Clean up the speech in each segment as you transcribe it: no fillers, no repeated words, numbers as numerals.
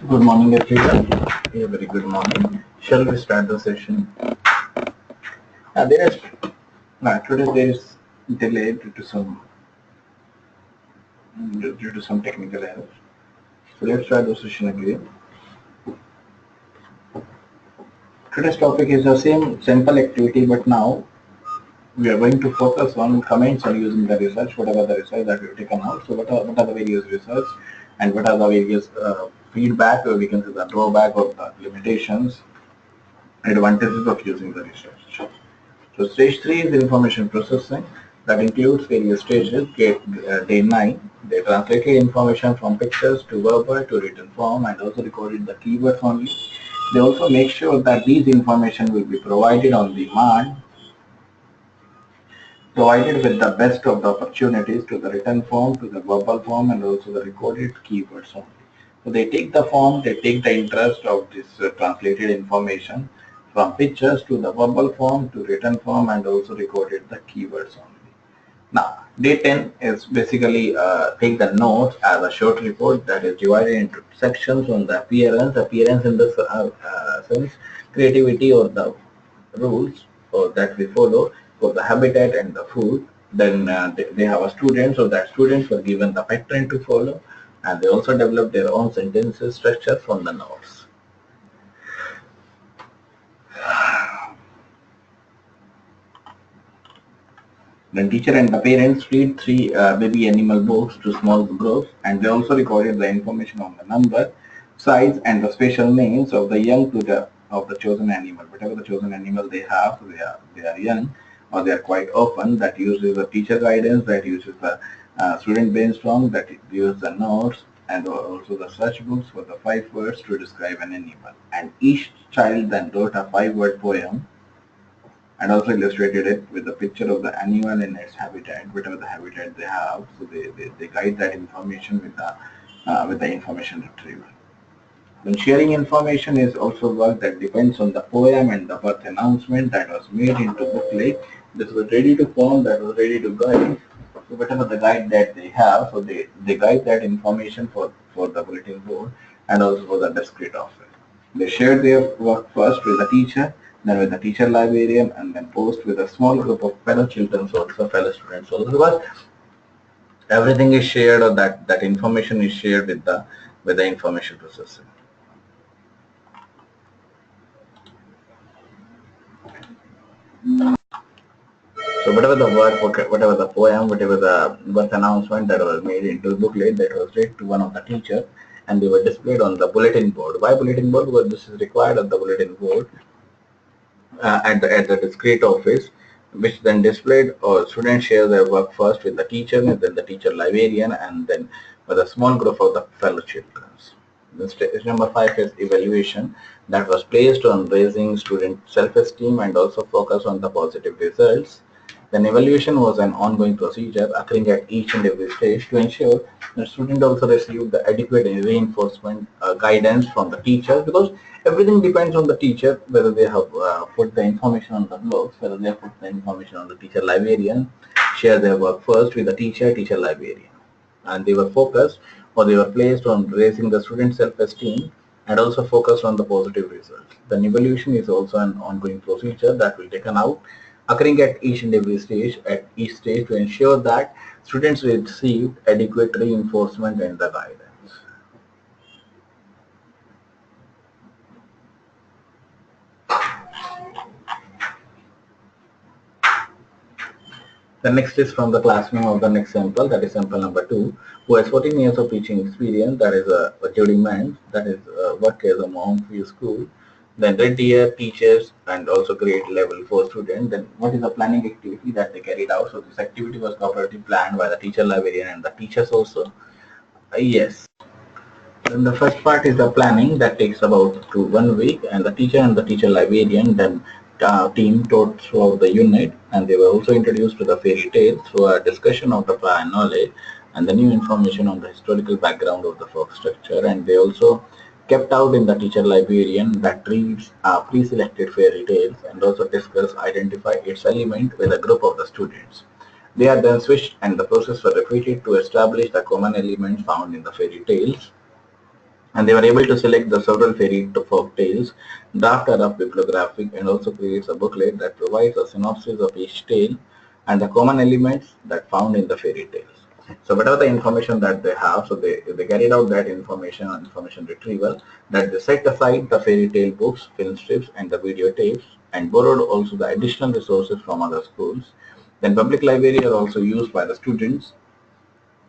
Good morning, everyone. A very good morning. Shall we start the session? Today there is delay due to some technical errors. So let's start the session again. Today's topic is the same simple activity, but now we are going to focus on comments on using the research, whatever the research that we've taken out. So what are the various research and what are the various feedback, or we can say the drawback or the limitations, advantages of using the research. So stage 3 is information processing that includes various stages. Day 9, they translated information from pictures to verbal to written form and also recorded the keywords only. They also make sure that these information will be provided on demand, provided with the best of the opportunities to the written form, to the verbal form and also the recorded keywords only. So they take the form, they take the interest of this translated information from pictures to the verbal form to written form and also recorded the keywords only. Now, day 10 is basically take the notes as a short report that is divided into sections on the appearance in the sense, creativity or the rules or that we follow for the habitat and the food. Then they have a student, so that students were given the pattern to follow, and they also developed their own sentences structure from the notes. The teacher and the parents read 3 baby animal books to small groups, and they also recorded the information on the number, size, and the special names of the young of the chosen animal. Whatever the chosen animal they have, they are young or they are quite often. That uses the teacher guidance, that uses the student brainstorm, that uses the notes, and also the search books for the 5 words to describe an animal. And each child then wrote a 5-word poem and also illustrated it with a picture of the animal in its habitat, whatever the habitat they have. So they guide that information with the information retrieval. When sharing information is also work that depends on the poem and the birth announcement that was made into booklet. This was ready to form, that was ready to guide. So whatever the guide that they have, so they guide that information for the bulletin board and also for the discrete office. They share their work first with the teacher, then with the teacher librarian, and then post with a small group of fellow children, also fellow students also, because everything is shared, or that information is shared with the information processing. So whatever the work, whatever the poem, whatever the birth announcement that was made into a booklet, that was read to one of the teachers, and they were displayed on the bulletin board. Why bulletin board? Because this is required on the bulletin board at the discrete office, which then displayed, or students share their work first with the teacher, and then the teacher librarian, and then with a small group of the fellow children. The stage number 5 is evaluation, that was placed on raising student self-esteem and also focus on the positive results. Then evaluation was an ongoing procedure occurring at each and every stage to ensure the student also received the adequate reinforcement guidance from the teacher, because everything depends on the teacher, whether they have put the information on the blogs, whether they have put the information on the teacher librarian, share their work first with the teacher librarian. And they were focused, or they were placed on raising the student self-esteem and also focused on the positive results. Then evaluation is also an ongoing procedure that will taken out occurring at each and every stage, to ensure that students receive adequate reinforcement and the guidance. The next is from the class name of the next sample, that is sample number 2, who has 14 years of teaching experience, that is a Judy Man, that is work as a mom for school. Then Red Year teachers and also grade level 4 students. Then what is the planning activity that they carried out? So this activity was cooperatively planned by the teacher librarian and the teachers also. Yes. Then the first part is the planning that takes about 1 week, and the teacher and the teacher librarian then team taught throughout the unit, and they were also introduced to the fairy tales through a discussion of the prior knowledge and the new information on the historical background of the folk structure. And they also kept out in the teacher librarian that reads pre-selected fairy tales and also discuss, identify its element with a group of the students. They are then switched and the process was repeated to establish the common elements found in the fairy tales. and they were able to select the several fairy folk tales, draft a rough bibliographic, and also creates a booklet that provides a synopsis of each tale and the common elements that found in the fairy tales. So whatever the information that they have, so they carried out that information retrieval, that they set aside the fairy tale books, film strips, and the videotapes, and borrowed also the additional resources from other schools. Then public library are also used by the students,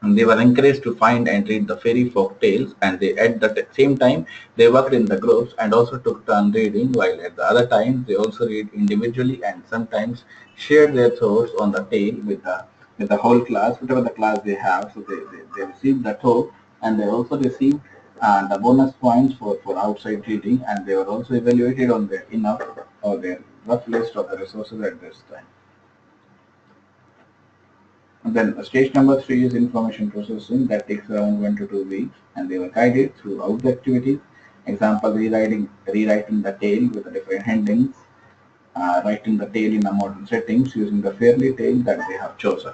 and they were encouraged to find and read the fairy folk tales, and they at the same time they worked in the groups and also took turn reading, while at the other times they also read individually and sometimes shared their thoughts on the tale with the whole class, whatever the class they have. So they received the talk, and they also received the bonus points for outside reading, and they were also evaluated on their enough or their rough list of the resources at this time. And then stage number 3 is information processing, that takes around 1 to 2 weeks, and they were guided throughout the activities. Example, rewriting the tale with the different endings, writing the tale in a modern settings using the fairy tale that they have chosen.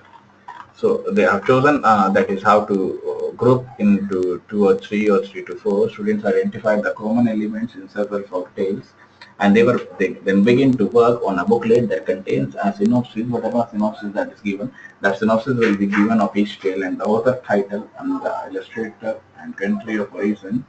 So they have chosen that is how to group into 2 or 3 or 3 to 4. Students identify the common elements in several folk tales, and they then begin to work on a booklet that contains a synopsis, whatever synopsis that is given. That synopsis will be given of each tale and the author title and the illustrator and country of origin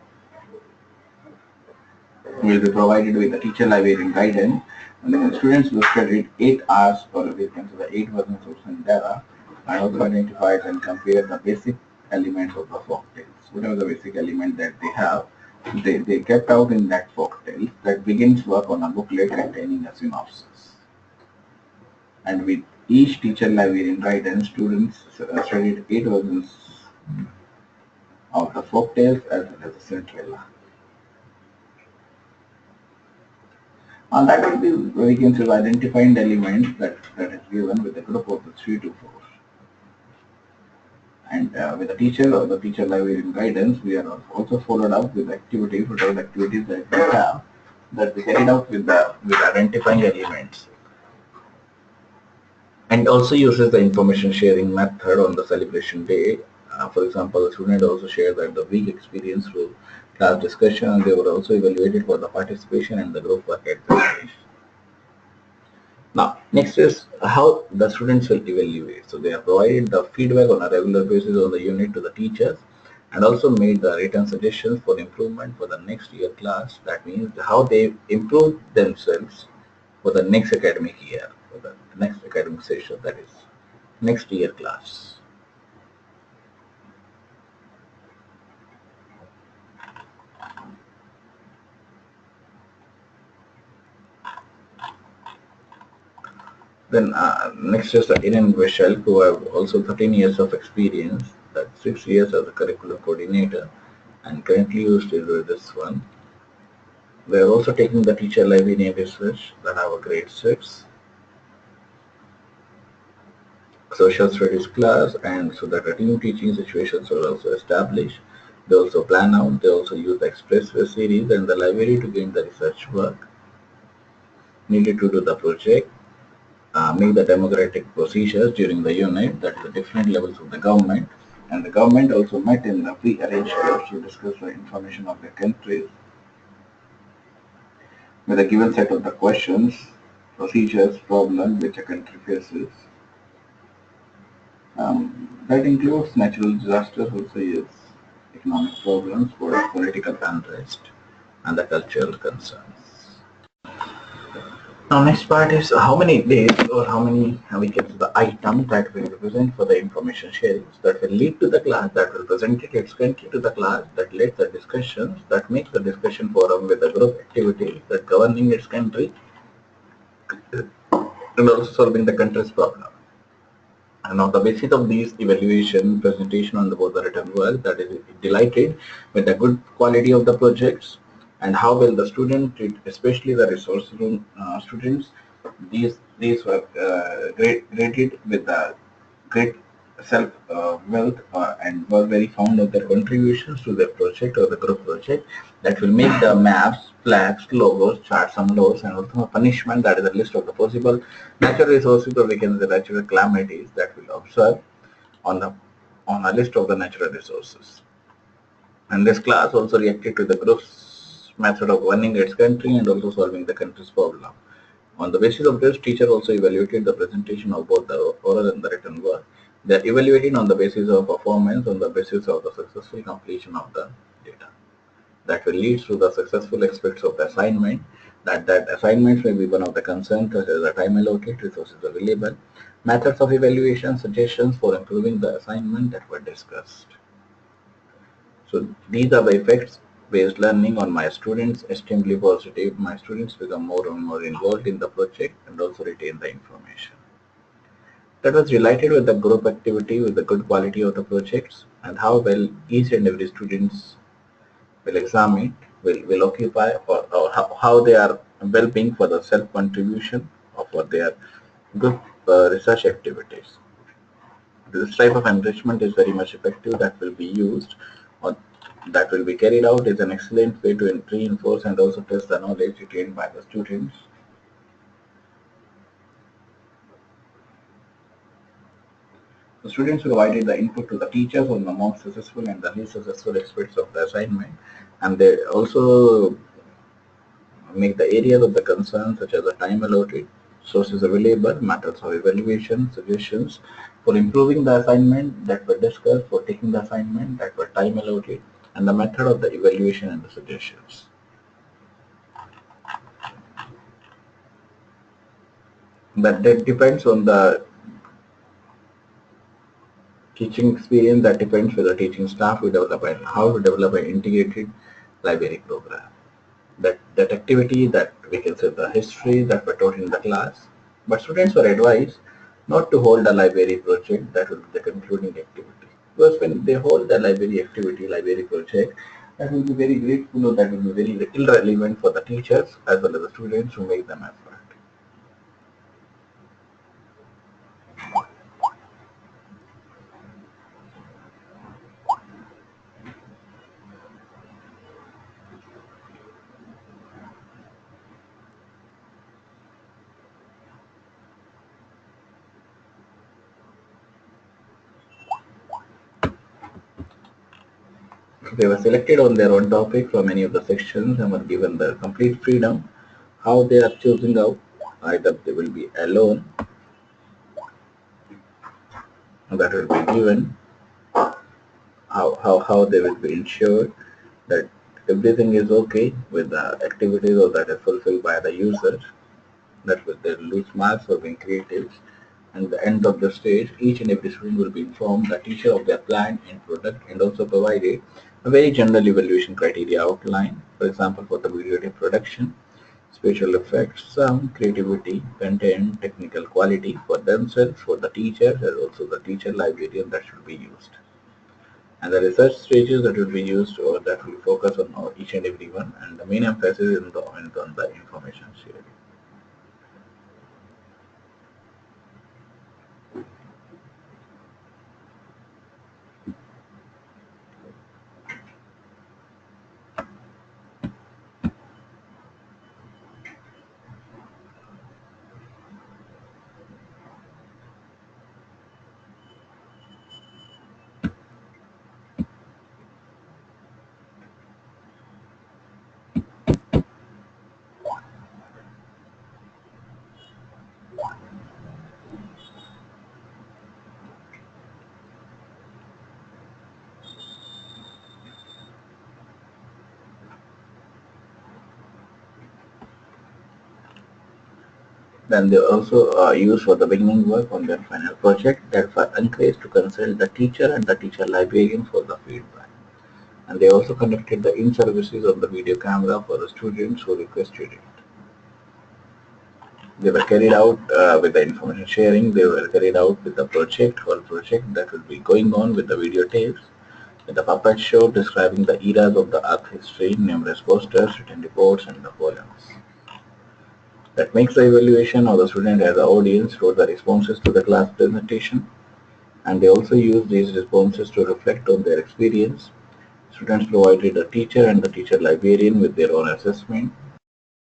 will be provided with the teacher librarian guidance. And then the students will study 8 hours per week into the 8 versions of data, and also identifies and compare the basic elements of the folk tales. Whatever the basic element that they have, they kept out in that folk tale that begins work on a booklet containing a synopsis. And with each teacher librarian guidance, students studied 8 versions of the folk tales as well as the Cinderella. And that will be, we can say, identifying the element that is given with a group of the 3 to 4. And with the teacher or the teacher librarian guidance, we are also followed up with activities, whatever the activities that we have, that we carried out with identifying elements. And also uses the information sharing method on the celebration day. For example, the student also shared that the week experience through class discussion, and they were also evaluated for the participation and the group work at the stage. Now, next is how the students will evaluate. So they are provided the feedback on a regular basis on the unit to the teachers, and also made the written suggestions for improvement for the next year class. That means how they improve themselves for the next academic year, for the next academic session, that is next year class. Then next is the Irene Vishal, who have also 13 years of experience, that's 6 years as a curriculum coordinator, and currently used to do this one. They are also taking the teacher librarian research that have a grade 6, social studies class, and so that the team teaching situations are also established. They also plan out, they also use the expressway series and the library to gain the research work needed to do the project. Make the democratic procedures during the unit, that the different levels of the government, and the government also met in the pre-arranged groups to discuss the information of their countries with a given set of the questions, procedures, problems which a country faces. That includes natural disasters, also yes, economic problems, political unrest, and the cultural concerns. Now next part is how many days or how many we can say the items that will represent for the information sharing that will lead to the class, that will present it extensively to the class, that leads the discussions, that makes the discussion forum with the group activities, that governing its country, and also solving the country's problem. And on the basis of these evaluation, presentation on the both the written work, that is delighted with the good quality of the projects and how well the student treat, especially the resourceful students. These were graded with the great self wealth and were very fond of their contributions to their project or the group project, that will make the maps, flags, logos, charts and laws, and also a punishment, that is a list of the possible natural resources or we can say natural calamities that will observe on a list of the natural resources. And this class also reacted to the group's method of running its country and also solving the country's problem. On the basis of this, teacher also evaluated the presentation of both the oral and the written work. They are evaluating on the basis of performance, on the basis of the successful completion of the data. That will lead to the successful aspects of the assignment. That assignments may be one of the concerns such as the time allocated, resources available, methods of evaluation, suggestions for improving the assignment that were discussed. So these are the effects based learning on my students, extremely positive. My students become more and more involved in the project and also retain the information. That was related with the group activity, with the good quality of the projects and how well each and every students will examine, will occupy, or how they are well-being for the self-contribution or for their group research activities. This type of enrichment is very much effective that will be used or that will be carried out is an excellent way to reinforce and also test the knowledge retained by the students. The students provided the input to the teachers on the most successful and the least successful aspects of the assignment, and they also make the areas of the concern such as the time allotted, sources available, methods of evaluation, suggestions for improving the assignment that were discussed, for taking the assignment that were time allotted, and the method of the evaluation and the suggestions. But that depends on the teaching experience, that depends with the teaching staff we develop and how to develop an integrated library program. That activity, that we can say the history that were taught in the class, but students were advised not to hold a library project that will be the concluding activity. Because when they hold the library activity, library project, that will be very grateful or that will be very irrelevant for the teachers as well as the students who make them effort. They were selected on their own topic from any of the sections and were given the complete freedom how they are choosing out. Either they will be alone, that will be given, how they will be ensured that everything is okay with the activities or that is fulfilled by the user, that will they lose marks for being creative. And at the end of the stage, each and every student will be informed, the teacher, of their plan and product and also provided a very general evaluation criteria outline. For example, for the video tape production, special effects, sound, creativity, content, technical quality for themselves, for the teachers, and also the teacher librarian that should be used. And the research stages that will be used or that will focus on each and every one, and the main emphasis is on the information sharing. Then they also use for the beginning work on their final project that were encouraged to consult the teacher and the teacher librarian for the feedback. And they also conducted the in-services of the video camera for the students who requested it. They were carried out with the information sharing. They were carried out with the whole project that will be going on with the videotapes, with the puppet show describing the eras of the Earth history, numerous posters, written reports, and the poems. That makes the evaluation of the student as the audience wrote the responses to the class presentation, and they also use these responses to reflect on their experience. Students provided the teacher and the teacher librarian with their own assessment,